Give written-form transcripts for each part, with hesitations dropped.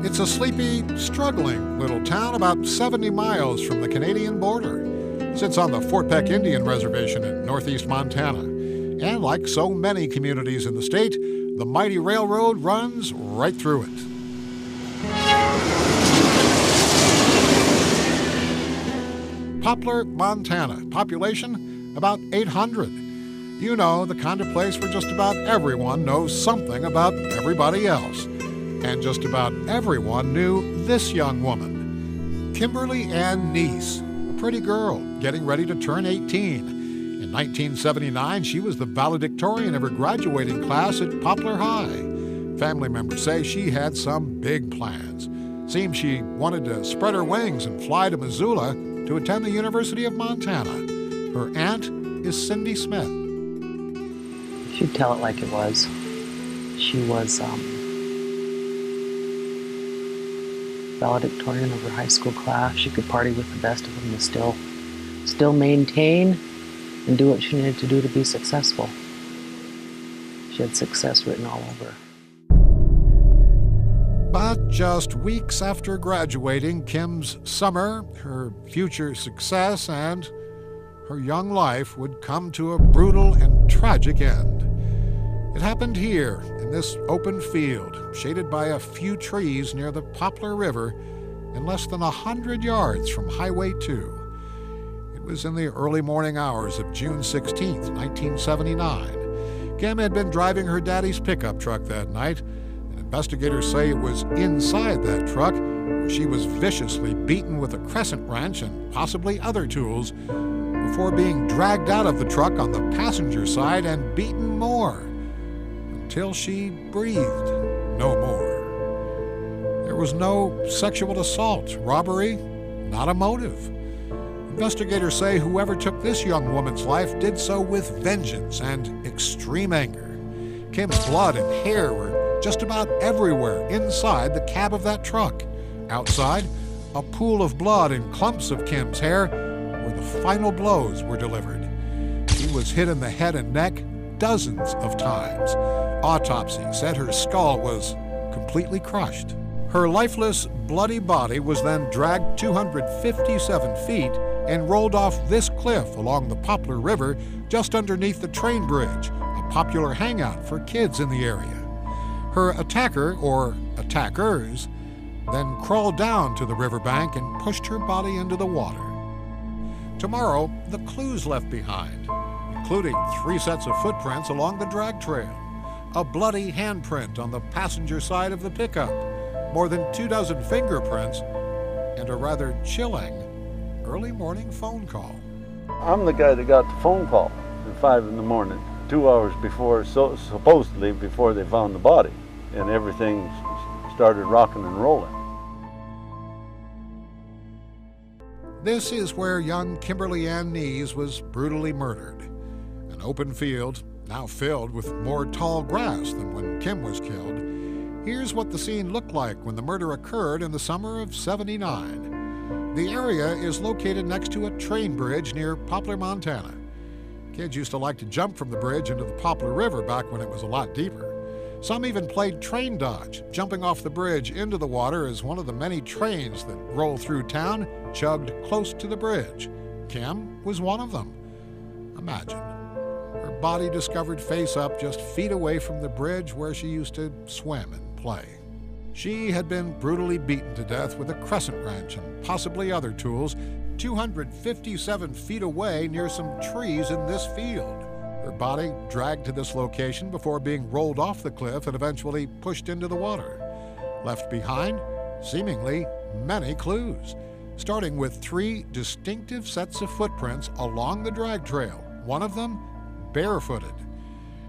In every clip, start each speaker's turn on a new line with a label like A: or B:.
A: It's a sleepy, struggling little town about 70 miles from the Canadian border. It sits on the Fort Peck Indian Reservation in northeast Montana. And like so many communities in the state, the mighty railroad runs right through it. Poplar, Montana. Population, about 800. You know, the kind of place where just about everyone knows something about everybody else. And just about everyone knew this young woman, Kimberly Ann Nees, a pretty girl getting ready to turn 18. In 1979, she was the valedictorian of her graduating class at Poplar High. Family members say she had some big plans. Seems she wanted to spread her wings and fly to Missoula to attend the University of Montana. Her aunt is Cindy Smith.
B: She'd tell it like it was. She was valedictorian of her high school class. She could party with the best of them and still maintain and do what she needed to do to be successful. She had success written all over her.
A: But just weeks after graduating, Kim's summer, her future success, and her young life would come to a brutal and tragic end. It happened here, in this open field, shaded by a few trees near the Poplar River, and less than 100 yards from Highway 2. It was in the early morning hours of June 16, 1979. Kim had been driving her daddy's pickup truck that night, and investigators say it was inside that truck where she was viciously beaten with a crescent wrench and possibly other tools before being dragged out of the truck on the passenger side and beaten more until she breathed no more. There was no sexual assault, robbery, not a motive. Investigators say whoever took this young woman's life did so with vengeance and extreme anger. Kim's blood and hair were just about everywhere inside the cab of that truck. Outside, a pool of blood and clumps of Kim's hair where the final blows were delivered. She was hit in the head and neck dozens of times. Autopsy said her skull was completely crushed. Her lifeless, bloody body was then dragged 257 feet and rolled off this cliff along the Poplar River just underneath the train bridge, a popular hangout for kids in the area. Her attacker, or attackers, then crawled down to the riverbank and pushed her body into the water. Tomorrow, the clues left behind, including 3 sets of footprints along the drag trail, a bloody handprint on the passenger side of the pickup, more than 24 fingerprints, and a rather chilling early morning phone call.
C: I'm the guy that got the phone call at 5 in the morning, 2 hours before, supposedly before they found the body, and everything started rocking and rolling.
A: This is where young Kimberly Ann Nees was brutally murdered. An open field, now filled with more tall grass than when Kim was killed. Here's what the scene looked like when the murder occurred in the summer of '79. The area is located next to a train bridge near Poplar, Montana. Kids used to like to jump from the bridge into the Poplar River back when it was a lot deeper. Some even played train dodge, jumping off the bridge into the water as one of the many trains that roll through town chugged close to the bridge. Kim was one of them. Imagine. Her body discovered face up just feet away from the bridge where she used to swim and play. She had been brutally beaten to death with a crescent wrench and possibly other tools 257 feet away near some trees in this field. Her body dragged to this location before being rolled off the cliff and eventually pushed into the water. Left behind, seemingly, many clues, starting with 3 distinctive sets of footprints along the drag trail, one of them barefooted.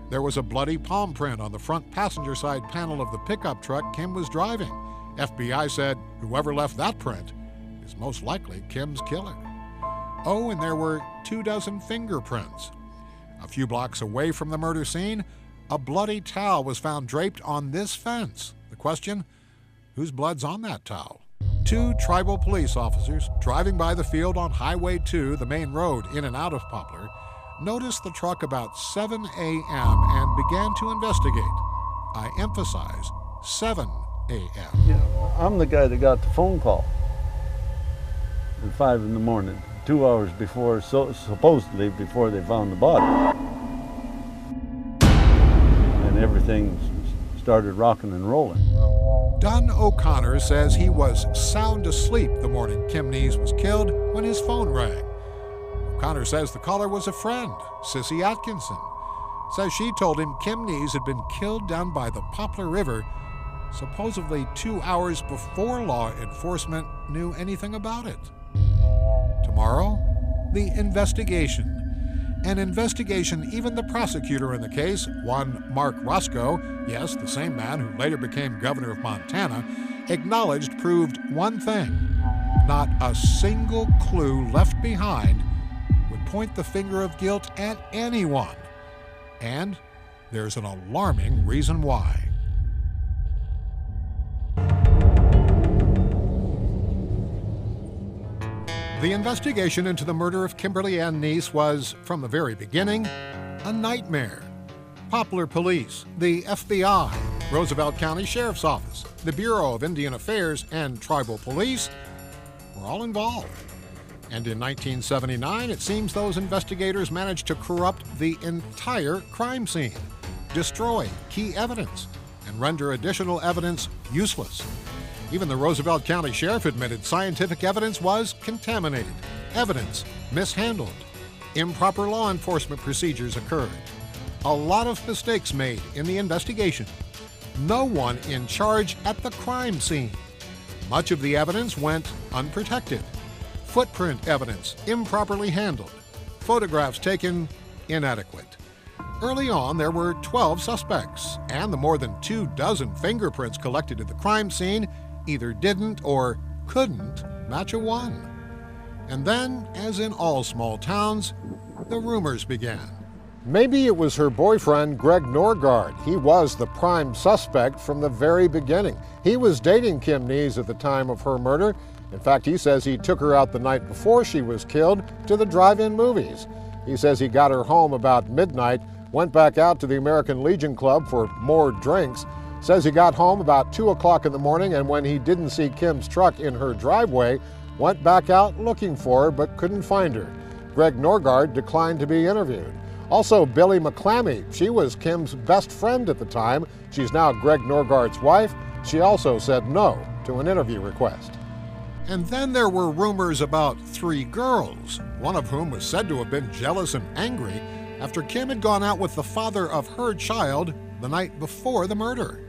A: There was a bloody palm print on the front passenger side panel of the pickup truck Kim was driving. FBI said whoever left that print is most likely Kim's killer. Oh, and there were 24 fingerprints. A few blocks away from the murder scene, a bloody towel was found draped on this fence. The question, whose blood's on that towel? 2 tribal police officers driving by the field on Highway 2, the main road in and out of Poplar, noticed the truck about 7 a.m. and began to investigate. I emphasize 7 a.m.
C: You know, I'm the guy that got the phone call at 5 in the morning, 2 hours before, supposedly before they found the body. And everything started rocking and rolling.
A: Dunn O'Connor says he was sound asleep the morning Kim Nees was killed when his phone rang. O'Connor says the caller was a friend, Sissy Atkinson. Says she told him Kim Nees had been killed down by the Poplar River, supposedly 2 hours before law enforcement knew anything about it. Tomorrow, the investigation. An investigation even the prosecutor in the case, one Mark Roscoe, yes, the same man who later became governor of Montana, acknowledged proved one thing. Not a single clue left behind would point the finger of guilt at anyone. And there's an alarming reason why. The investigation into the murder of Kimberly Ann Nees was, from the very beginning, a nightmare. Poplar Police, the FBI, Roosevelt County Sheriff's Office, the Bureau of Indian Affairs, and tribal police were all involved. And in 1979, it seems those investigators managed to corrupt the entire crime scene, destroy key evidence, and render additional evidence useless. Even the Roosevelt County Sheriff admitted scientific evidence was contaminated, evidence mishandled, improper law enforcement procedures occurred, a lot of mistakes made in the investigation, no one in charge at the crime scene. Much of the evidence went unprotected. Footprint evidence improperly handled, photographs taken inadequate. Early on, there were 12 suspects, and the more than 24 fingerprints collected at the crime scene either didn't or couldn't match a one. And then, as in all small towns, the rumors began.
D: Maybe it was her boyfriend, Greg Norgard. He was the prime suspect from the very beginning. He was dating Kim Nees at the time of her murder. In fact, he says he took her out the night before she was killed to the drive-in movies. He says he got her home about midnight, went back out to the American Legion Club for more drinks. Says he got home about 2 o'clock in the morning, and when he didn't see Kim's truck in her driveway, went back out looking for her but couldn't find her. Greg Norgard declined to be interviewed. Also, Billy McClammy, she was Kim's best friend at the time. She's now Greg Norgard's wife. She also said no to an interview request.
A: And then there were rumors about 3 girls, one of whom was said to have been jealous and angry after Kim had gone out with the father of her child the night before the murder.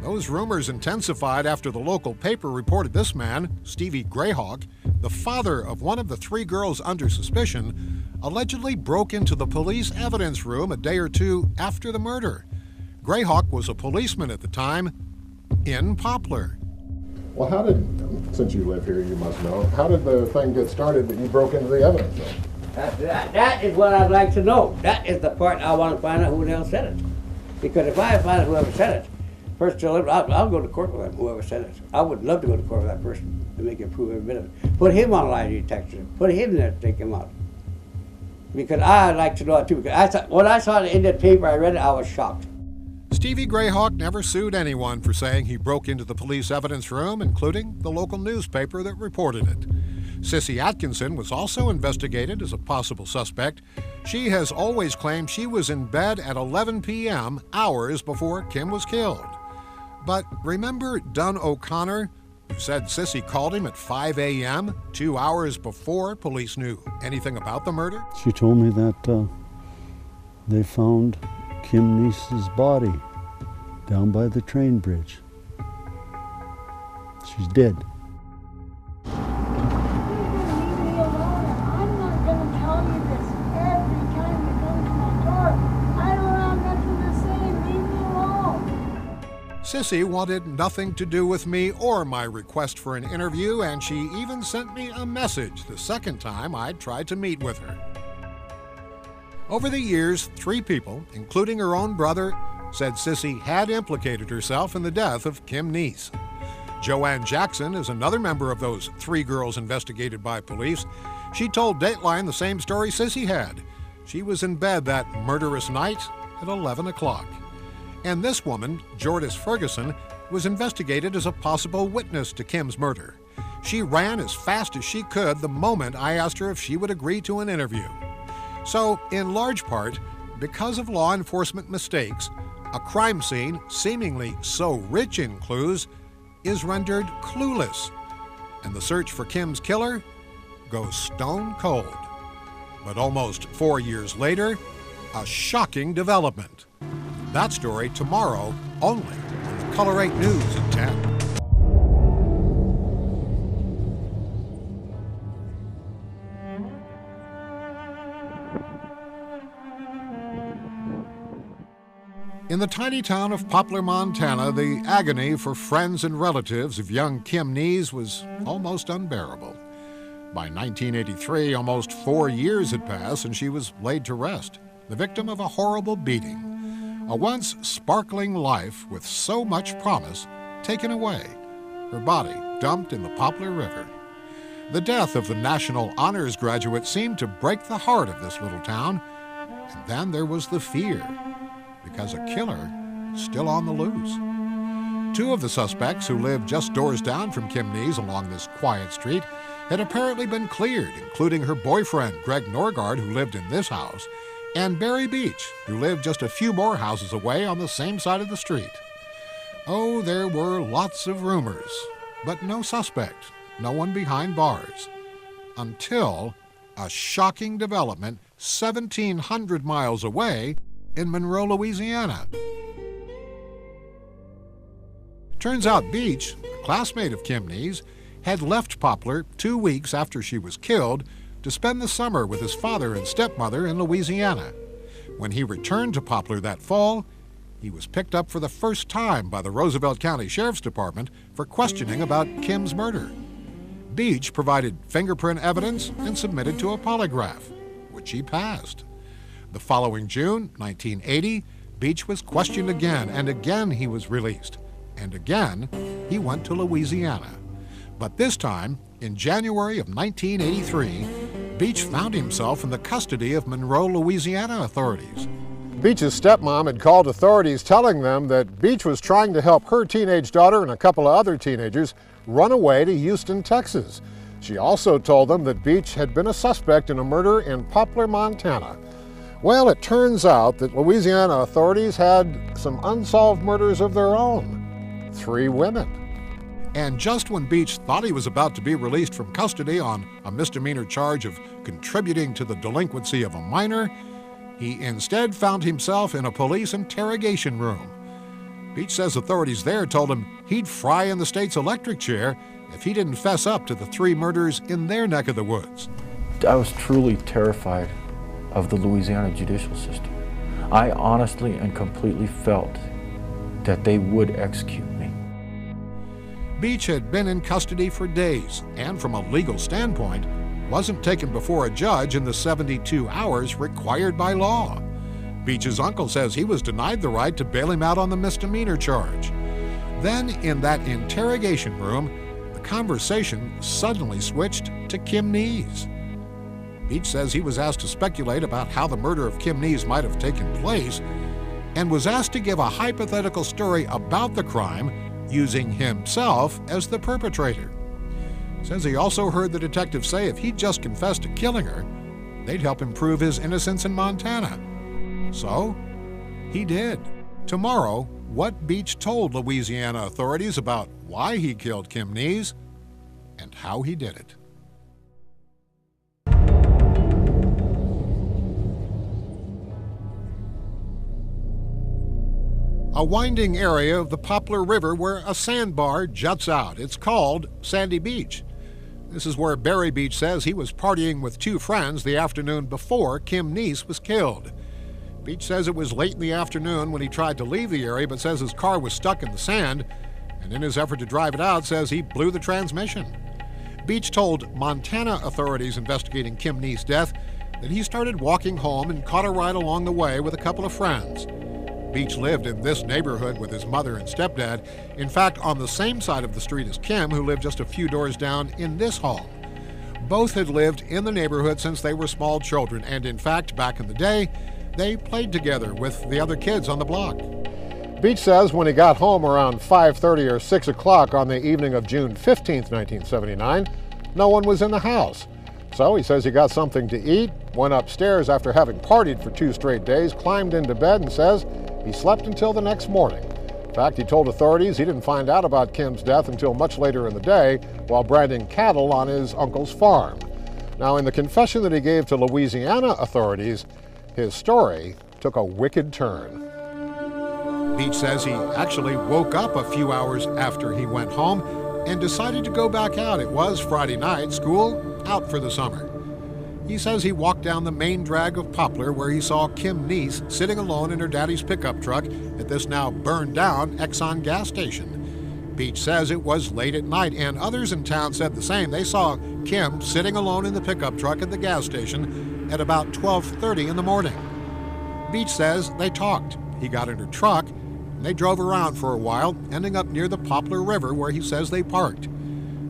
A: Those rumors intensified after the local paper reported this man, Stevie Grayhawk, the father of one of the 3 girls under suspicion, allegedly broke into the police evidence room a day or 2 after the murder. Grayhawk was a policeman at the time in Poplar.
D: Well, how did, since you live here, you must know, how did the thing get started that you broke into the evidence room?
E: That is what I'd like to know. That is the part I want to find out who the hell said it. Because if I find out whoever said it, first I'll go to court with whoever said it. I would love to go to court with that person to make him prove every bit of it. Put him on lie detector. Put him there to take him out. Because I'd like to know it too. Because when I saw it in that paper, I read it, I was shocked.
A: Stevie Grayhawk never sued anyone for saying he broke into the police evidence room, including the local newspaper that reported it. Sissy Atkinson was also investigated as a possible suspect. She has always claimed she was in bed at 11 p.m., hours before Kim was killed. But remember Dunn O'Connor, who said Sissy called him at 5 a.m., 2 hours before police knew anything about the murder?
F: She told me that they found Kim Nees's body down by the train bridge. She's dead.
A: Sissy wanted nothing to do with me or my request for an interview, and she even sent me a message the second time I'd tried to meet with her. Over the years, 3 people, including her own brother, said Sissy had implicated herself in the death of Kim Nees. Joanne Jackson is another member of those 3 girls investigated by police. She told Dateline the same story Sissy had. She was in bed that murderous night at 11 o'clock. And this woman, Jordis Ferguson, was investigated as a possible witness to Kim's murder. She ran as fast as she could the moment I asked her if she would agree to an interview. So, in large part, because of law enforcement mistakes, a crime scene seemingly so rich in clues is rendered clueless, and the search for Kim's killer goes stone cold. But almost 4 years later, a shocking development. That story tomorrow only on the KULR 8 News at 10. In the tiny town of Poplar, Montana, the agony for friends and relatives of young Kim Nees was almost unbearable. By 1983, almost 4 years had passed and she was laid to rest, the victim of a horrible beating. A once sparkling life with so much promise taken away, her body dumped in the Poplar River. The death of the National Honors graduate seemed to break the heart of this little town, and then there was the fear, because a killer still on the loose. 2 of the suspects, who lived just doors down from Kim Nees along this quiet street, had apparently been cleared, including her boyfriend, Greg Norgard, who lived in this house, and Barry Beach, who lived just a few more houses away on the same side of the street. Oh, there were lots of rumors, but no suspect, no one behind bars. Until a shocking development 1,700 miles away in Monroe, Louisiana. Turns out Beach, a classmate of Kim Nees, had left Poplar 2 weeks after she was killed to spend the summer with his father and stepmother in Louisiana. When he returned to Poplar that fall, he was picked up for the first time by the Roosevelt County Sheriff's Department for questioning about Kim's murder. Beach provided fingerprint evidence and submitted to a polygraph, which he passed. The following June, 1980, Beach was questioned again, and again he was released. And again, he went to Louisiana. But this time, in January of 1983, Beach found himself in the custody of Monroe, Louisiana authorities.
D: Beach's stepmom had called authorities telling them that Beach was trying to help her teenage daughter and a couple of other teenagers run away to Houston, Texas. She also told them that Beach had been a suspect in a murder in Poplar, Montana. Well, it turns out that Louisiana authorities had some unsolved murders of their own. 3 women.
A: And just when Beach thought he was about to be released from custody on a misdemeanor charge of contributing to the delinquency of a minor, he instead found himself in a police interrogation room. Beach says authorities there told him he'd fry in the state's electric chair if he didn't fess up to the 3 murders in their neck of the woods.
G: I was truly terrified of the Louisiana judicial system. I honestly and completely felt that they would execute me.
A: Beach had been in custody for days, and from a legal standpoint, wasn't taken before a judge in the 72 hours required by law. Beach's uncle says he was denied the right to bail him out on the misdemeanor charge. Then, in that interrogation room, the conversation suddenly switched to Kim Nees. Beach says he was asked to speculate about how the murder of Kim Nees might have taken place, and was asked to give a hypothetical story about the crime using himself as the perpetrator. Says he also heard the detective say if he'd just confessed to killing her, they'd help him prove his innocence in Montana. So, he did. Tomorrow, what Beach told Louisiana authorities about why he killed Kim Nees and how he did it. A winding area of the Poplar River where a sandbar juts out. It's called Sandy Beach. This is where Barry Beach says he was partying with 2 friends the afternoon before Kim Nees was killed. Beach says it was late in the afternoon when he tried to leave the area, but says his car was stuck in the sand, and in his effort to drive it out, says he blew the transmission. Beach told Montana authorities investigating Kim Nees' death that he started walking home and caught a ride along the way with a couple of friends. Beach lived in this neighborhood with his mother and stepdad, in fact on the same side of the street as Kim, who lived just a few doors down in this home. Both had lived in the neighborhood since they were small children, and in fact, back in the day, they played together with the other kids on the block.
D: Beach says when he got home around 5:30 or 6 o'clock on the evening of June 15, 1979, no one was in the house. So he says he got something to eat, went upstairs after having partied for 2 straight days, climbed into bed, and says he slept until the next morning. In fact, he told authorities he didn't find out about Kim's death until much later in the day while branding cattle on his uncle's farm. Now, in the confession that he gave to Louisiana authorities, his story took a wicked turn.
A: Beach says he actually woke up a few hours after he went home and decided to go back out. It was Friday night, school out for the summer. He says he walked down the main drag of Poplar where he saw Kim Nees sitting alone in her daddy's pickup truck at this now burned down Exxon gas station. Beach says it was late at night, and others in town said the same. They saw Kim sitting alone in the pickup truck at the gas station at about 12:30 in the morning. Beach says they talked. He got in her truck, and they drove around for a while, ending up near the Poplar River where he says they parked.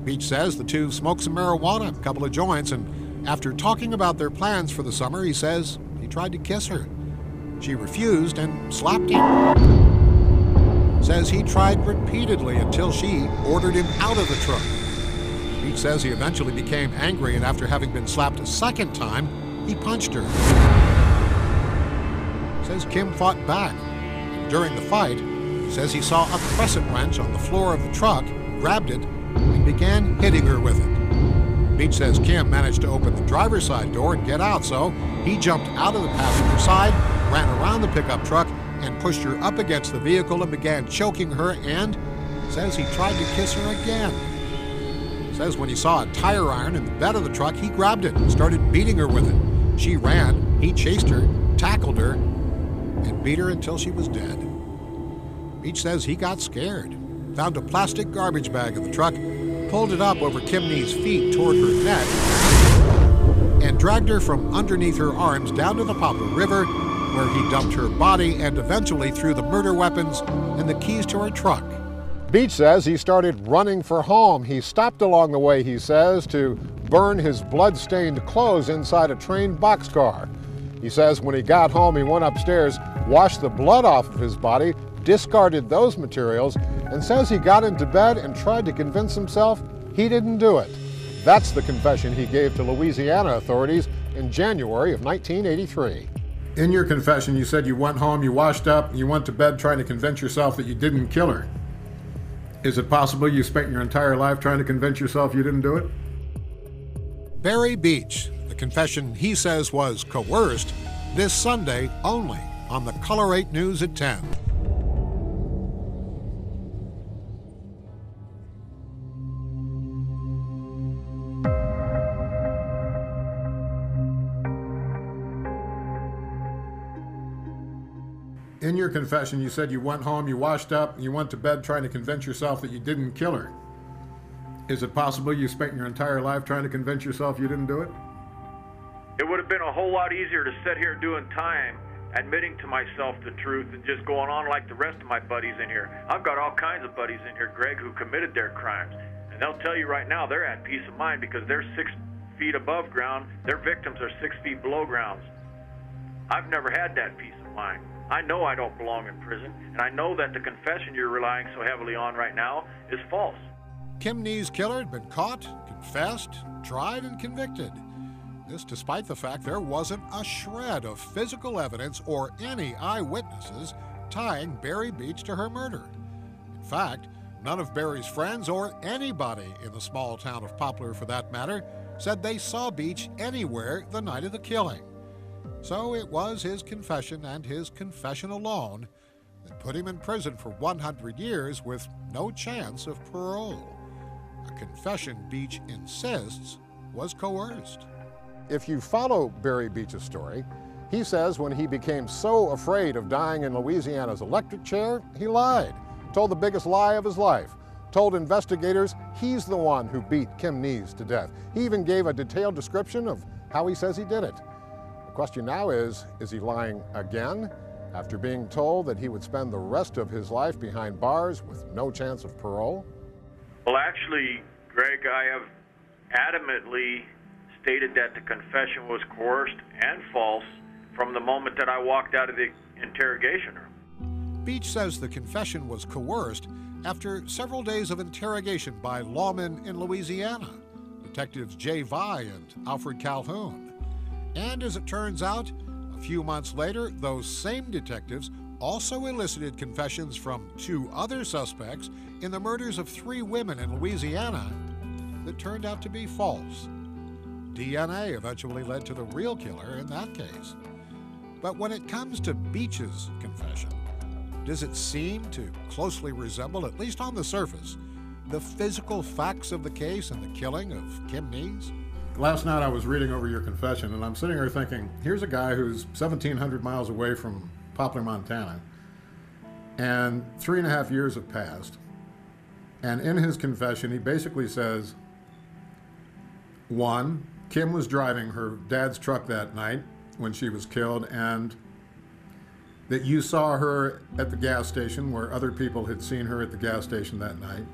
A: Beach says the two smoked some marijuana, a couple of joints, and after talking about their plans for the summer, he says he tried to kiss her. She refused and slapped him. Says he tried repeatedly until she ordered him out of the truck. Beach says he eventually became angry, and after having been slapped a second time, he punched her. Says Kim fought back. During the fight, he says he saw a crescent wrench on the floor of the truck, grabbed it, and began hitting her with it. Beach says Kim managed to open the driver's side door and get out, so he jumped out of the passenger side, ran around the pickup truck, and pushed her up against the vehicle and began choking her, and says he tried to kiss her again. Says when he saw a tire iron in the bed of the truck, he grabbed it and started beating her with it. She ran, he chased her, tackled her, and beat her until she was dead. Beach says he got scared, found a plastic garbage bag in the truck, pulled it up over Kim Nees' feet toward her neck, and dragged her from underneath her arms down to the Poplar River, where he dumped her body and eventually threw the murder weapons and the keys to her truck.
D: Beach says he started running for home. He stopped along the way, he says, to burn his blood-stained clothes inside a train boxcar. He says when he got home, he went upstairs, washed the blood off of his body, discarded those materials, and says he got into bed and tried to convince himself he didn't do it. That's the confession he gave to Louisiana authorities in January of 1983.
A: In your confession, you said you went home, you washed up, and you went to bed trying to convince yourself that you didn't kill her. Is it possible you spent your entire life trying to convince yourself you didn't do it? Barry Beach, the confession he says was coerced, this Sunday only on the KULR 8 News at 10. In your confession, you said you went home, you washed up, and you went to bed trying to convince yourself that you didn't kill her. Is it possible you spent your entire life trying to convince yourself you didn't do it?
G: It would have been a whole lot easier to sit here doing time, admitting to myself the truth, and just going on like the rest of my buddies in here. I've got all kinds of buddies in here, Greg, who committed their crimes. And they'll tell you right now they're at peace of mind because they're 6 feet above ground. Their victims are 6 feet below ground. I've never had that peace of mind. I know I don't belong in prison, and I know that the confession you're relying so heavily on right now is false.
A: Kim Nees' killer had been caught, confessed, tried, and convicted. This despite the fact there wasn't a shred of physical evidence or any eyewitnesses tying Barry Beach to her murder. In fact, none of Barry's friends or anybody in the small town of Poplar, for that matter, said they saw Beach anywhere the night of the killing. So it was his confession and his confession alone that put him in prison for 100 years with no chance of parole. A confession Beach insists was coerced.
D: If you follow Barry Beach's story, he says when he became so afraid of dying in Louisiana's electric chair, he lied, told the biggest lie of his life, told investigators he's the one who beat Kim Nees to death. He even gave a detailed description of how he says he did it. The question now is he lying again after being told that he would spend the rest of his life behind bars with no chance of parole?
G: Well, actually, Greg, I have adamantly stated that the confession was coerced and false from the moment that I walked out of the interrogation room.
A: Beach says the confession was coerced after several days of interrogation by lawmen in Louisiana, Detectives Jay Vai and Alfred Calhoun. And as it turns out, a few months later, those same detectives also elicited confessions from 2 other suspects in the murders of 3 women in Louisiana that turned out to be false. DNA eventually led to the real killer in that case. But when it comes to Beach's confession, does it seem to closely resemble, at least on the surface, the physical facts of the case and the killing of Kim Nees?
D: Last night I was reading over your confession, and I'm sitting here thinking, here's a guy who's 1,700 miles away from Poplar, Montana, and 3.5 years have passed. And in his confession, he basically says, 1, Kim was driving her dad's truck that night when she was killed, and that you saw her at the gas station where other people had seen her at the gas station that night.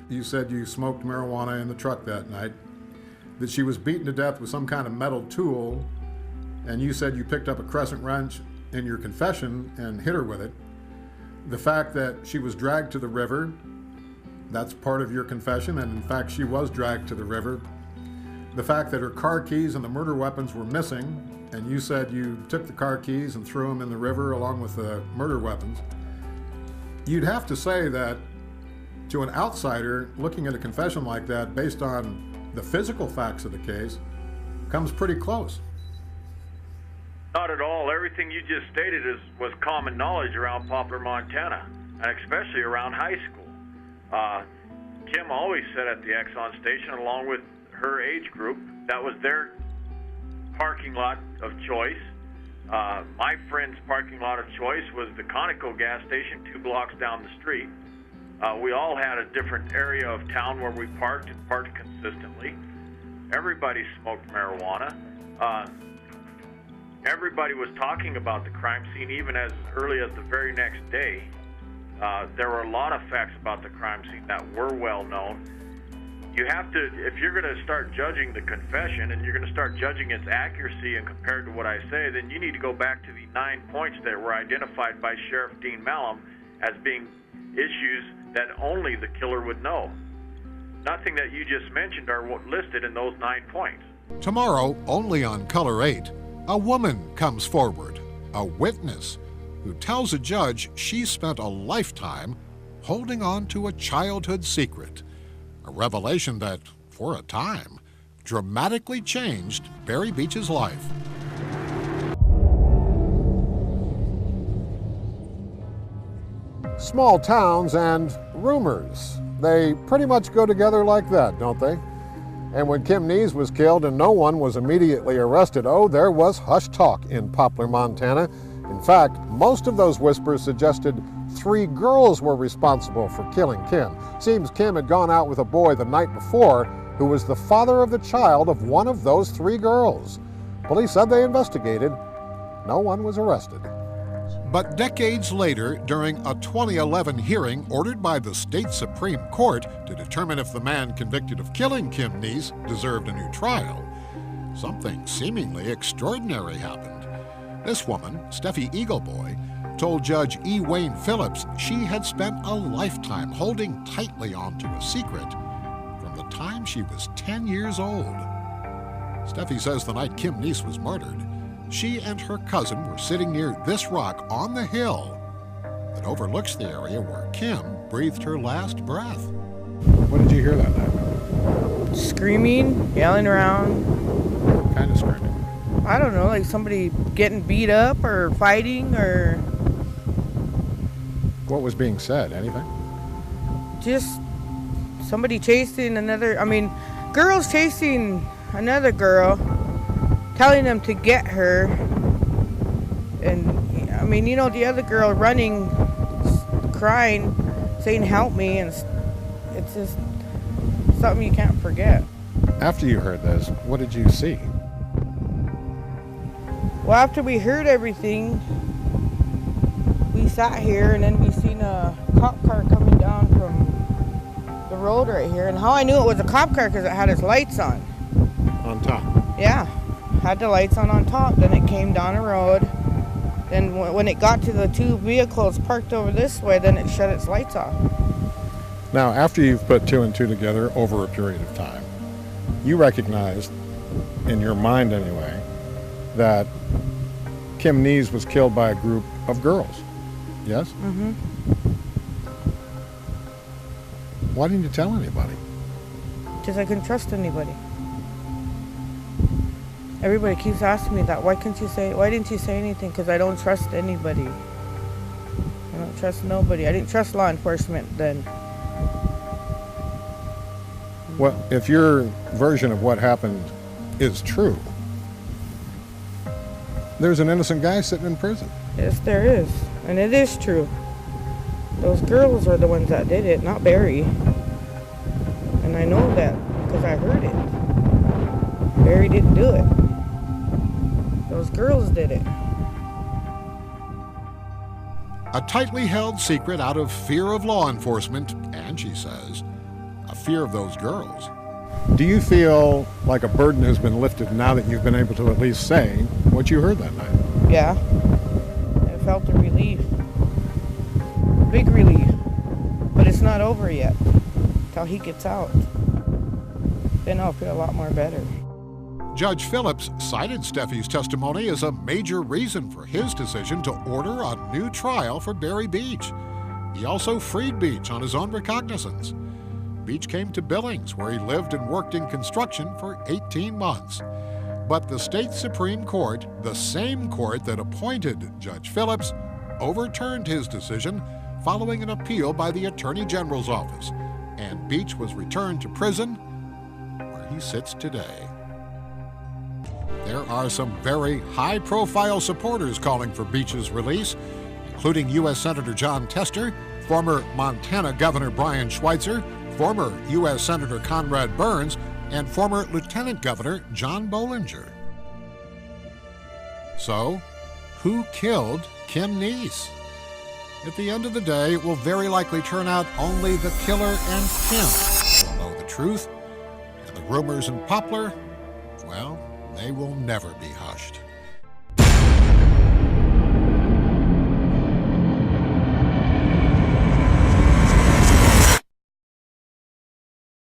D: You said you smoked marijuana in the truck that night, that she was beaten to death with some kind of metal tool, and you said you picked up a crescent wrench in your confession and hit her with it. The fact that she was dragged to the river, that's part of your confession, and in fact she was dragged to the river. The fact that her car keys and the murder weapons were missing, and you said you took the car keys and threw them in the river along with the murder weapons. You'd have to say that to an outsider looking at a confession like that based on the physical facts of the case comes pretty close.
G: Not at all. Everything you just stated was common knowledge around Poplar, Montana, and especially around high school. Kim always sat at the Exxon station along with her age group. That was their parking lot of choice. My friend's parking lot of choice was the Conoco gas station 2 blocks down the street. We all had a different area of town where we parked and parked consistently. Everybody smoked marijuana. Everybody was talking about the crime scene even as early as the very next day. There were a lot of facts about the crime scene that were well known. You have to, if you're going to start judging the confession and you're going to start judging its accuracy and compared to what I say, then you need to go back to the 9 points that were identified by Sheriff Dean Malum as being issues that only the killer would know. Nothing that you just mentioned are listed in those 9 points.
A: Tomorrow, only on KULR 8, a woman comes forward, a witness, who tells a judge she spent a lifetime holding on to a childhood secret. A revelation that, for a time, dramatically changed Barry Beach's life.
D: Small towns and rumors, they pretty much go together like that, don't they? And when Kim Nees was killed and no one was immediately arrested, there was hush talk in Poplar, Montana. In fact, most of those whispers suggested 3 girls were responsible for killing Kim. Seems Kim had gone out with a boy the night before who was the father of the child of one of those 3 girls. Police said they investigated. No one was arrested.
A: But decades later, during a 2011 hearing ordered by the state Supreme Court to determine if the man convicted of killing Kim Nees deserved a new trial, something seemingly extraordinary happened. This woman, Steffi Eagleboy, told Judge E. Wayne Phillips she had spent a lifetime holding tightly onto a secret from the time she was 10 years old. Steffi says the night Kim Nees was murdered, she and her cousin were sitting near this rock on the hill that overlooks the area where Kim breathed her last breath.
D: What did you hear that night?
H: Screaming, yelling around.
D: What kind of screaming?
H: I don't know, like somebody getting beat up or fighting or
D: What was being said? Anything?
H: just somebody chasing girls chasing another girl, telling them to get her. And the other girl running, crying, saying help me, and it's just something you can't forget.
D: After you heard this, what did you see?
H: Well, after we heard everything, we sat here and then we seen a cop car coming down from the road right here. And how I knew it was a cop car because it had its lights on.
D: On top?
H: Yeah, had the lights on top. Then it came down the road Then when it got to the two vehicles parked over this way, then it shut its lights off.
D: Now, after you've put two and two together over a period of time, you recognized, in your mind anyway, that Kim Nees was killed by a group of girls. Yes?
H: Mm-hmm.
D: Why didn't you tell anybody?
H: Because I couldn't trust anybody. Everybody keeps asking me that. Why didn't you say anything? Because I don't trust anybody. I don't trust nobody. I didn't trust law enforcement then.
D: Well, if your version of what happened is true, there's an innocent guy sitting in prison.
H: Yes, there is. And it is true. Those girls are the ones that did it, not Barry. And I know that because I heard it. Barry didn't do it. Those girls did it.
A: A tightly held secret out of fear of law enforcement, and she says, a fear of those girls.
D: Do you feel like a burden has been lifted now that you've been able to at least say what you heard that night?
H: Yeah. I felt a relief. Big relief. But it's not over yet. Till he gets out. Then I'll feel a lot more better.
A: Judge Phillips cited Steffi's testimony as a major reason for his decision to order a new trial for Barry Beach. He also freed Beach on his own recognizance. Beach came to Billings, where he lived and worked in construction for 18 months. But the state Supreme Court, the same court that appointed Judge Phillips, overturned his decision following an appeal by the Attorney General's office, and Beach was returned to prison, where he sits today. There are some very high-profile supporters calling for Beach's release, including U.S. Senator John Tester, former Montana Governor Brian Schweitzer, former U.S. Senator Conrad Burns, and former Lieutenant Governor John Bollinger. So, who killed Kim Nees? At the end of the day, it will very likely turn out only the killer and Kim will know the truth, and the rumors in Poplar, well, they will never be hushed.